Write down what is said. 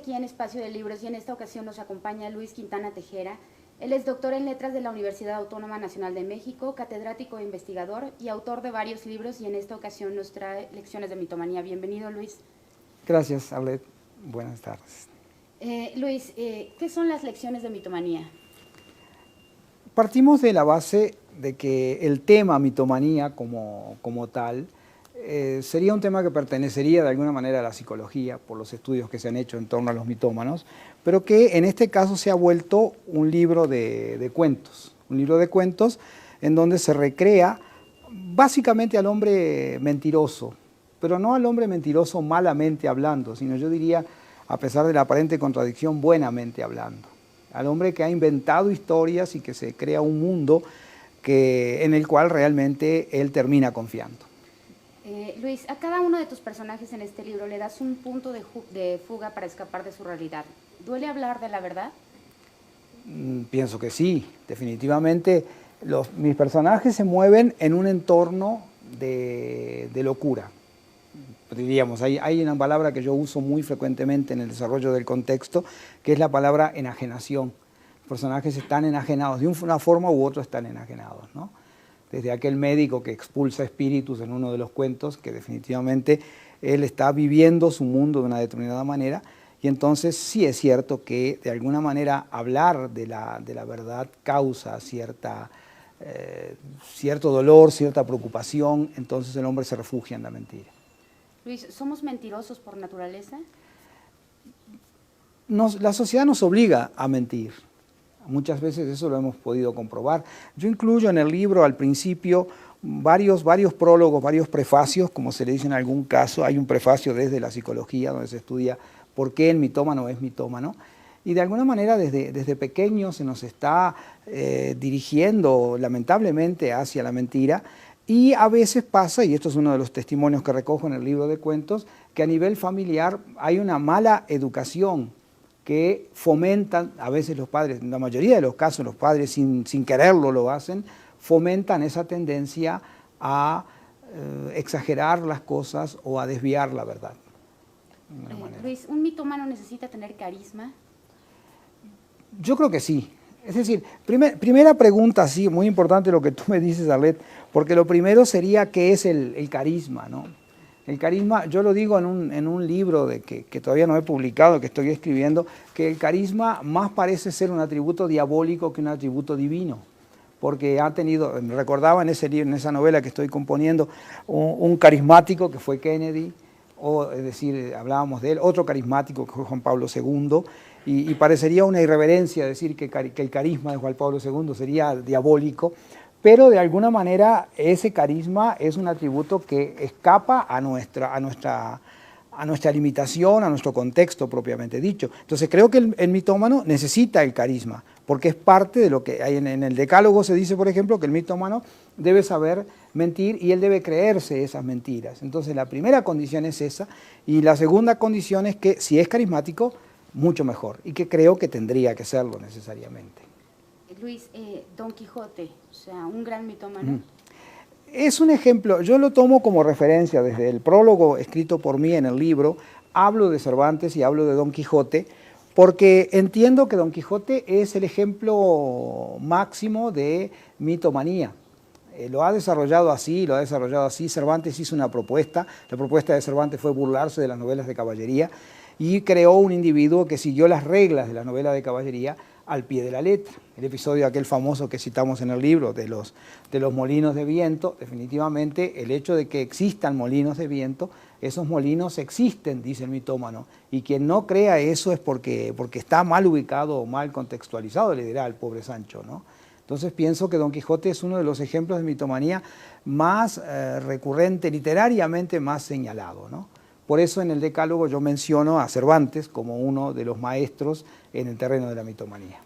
aquí en Espacio de Libros y en esta ocasión nos acompaña Luis Quintana Tejera. Él es doctor en Letras de la Universidad Autónoma Nacional de México, catedrático e investigador y autor de varios libros, y en esta ocasión nos trae lecciones de mitomanía. Bienvenido, Luis. Gracias, Arlet. Buenas tardes. Luis, ¿qué son las lecciones de mitomanía? Partimos de la base de que el tema mitomanía como tal sería un tema que pertenecería de alguna manera a la psicología por los estudios que se han hecho en torno a los mitómanos, pero que en este caso se ha vuelto un libro de cuentos, en donde se recrea básicamente al hombre mentiroso, pero no al hombre mentiroso malamente hablando, sino yo diría, a pesar de la aparente contradicción, buenamente hablando. Al hombre que ha inventado historias y que se crea un mundo en el cual realmente él termina confiando. Luis, a cada uno de tus personajes en este libro le das un punto de fuga para escapar de su realidad. ¿Duele hablar de la verdad? Pienso que sí, definitivamente. Mis personajes se mueven en un entorno de locura. Diríamos, hay una palabra que yo uso muy frecuentemente en el desarrollo del contexto, que es la palabra enajenación. Los personajes están enajenados, de una forma u otra están enajenados, ¿no? Desde aquel médico que expulsa espíritus en uno de los cuentos, que definitivamente él está viviendo su mundo de una determinada manera, y entonces sí es cierto que de alguna manera hablar de la verdad causa cierto dolor, cierta preocupación, entonces el hombre se refugia en la mentira. Luis, ¿somos mentirosos por naturaleza? La sociedad nos obliga a mentir. Muchas veces eso lo hemos podido comprobar. Yo incluyo en el libro al principio varios prólogos, varios prefacios, como se le dice en algún caso. Hay un prefacio desde la psicología donde se estudia por qué el mitómano es mitómano. Y de alguna manera desde pequeño se nos está dirigiendo lamentablemente hacia la mentira. Y a veces pasa, y esto es uno de los testimonios que recojo en el libro de cuentos, que a nivel familiar hay una mala educación que fomentan, a veces los padres, en la mayoría de los casos los padres sin quererlo lo hacen, fomentan esa tendencia a exagerar las cosas o a desviar la verdad. Luis, ¿un mitómano necesita tener carisma? Yo creo que sí. Es decir, primera pregunta, sí, muy importante lo que tú me dices, Arlet, porque lo primero sería qué es el carisma, ¿no? El carisma, yo lo digo en un libro que todavía no he publicado, que estoy escribiendo, que el carisma más parece ser un atributo diabólico que un atributo divino, porque ha tenido, me recordaba en esa novela que estoy componiendo, un carismático que fue Kennedy, es decir, hablábamos de él, otro carismático que fue Juan Pablo II, y parecería una irreverencia decir que el carisma de Juan Pablo II sería diabólico, pero de alguna manera ese carisma es un atributo que escapa a nuestra limitación, a nuestro contexto propiamente dicho. Entonces creo que el mitómano necesita el carisma, porque es parte de lo que hay en el Decálogo. Se dice, por ejemplo, que el mitómano debe saber mentir y él debe creerse esas mentiras. Entonces la primera condición es esa, y la segunda condición es que si es carismático, mucho mejor, y que creo que tendría que serlo necesariamente. Luis, Don Quijote, o sea, un gran mitómano. Es un ejemplo, yo lo tomo como referencia desde el prólogo escrito por mí en el libro. Hablo de Cervantes y hablo de Don Quijote, porque entiendo que Don Quijote es el ejemplo máximo de mitomanía. Lo ha desarrollado así. Cervantes hizo una propuesta. La propuesta de Cervantes fue burlarse de las novelas de caballería y creó un individuo que siguió las reglas de la novela de caballería al pie de la letra. El episodio aquel famoso que citamos en el libro de los molinos de viento, definitivamente el hecho de que existan molinos de viento, esos molinos existen, dice el mitómano, y quien no crea eso es porque está mal ubicado o mal contextualizado, le dirá al pobre Sancho, ¿no? Entonces pienso que Don Quijote es uno de los ejemplos de mitomanía más recurrente, literariamente más señalado, ¿no? Por eso en el Decálogo yo menciono a Cervantes como uno de los maestros en el terreno de la mitomanía.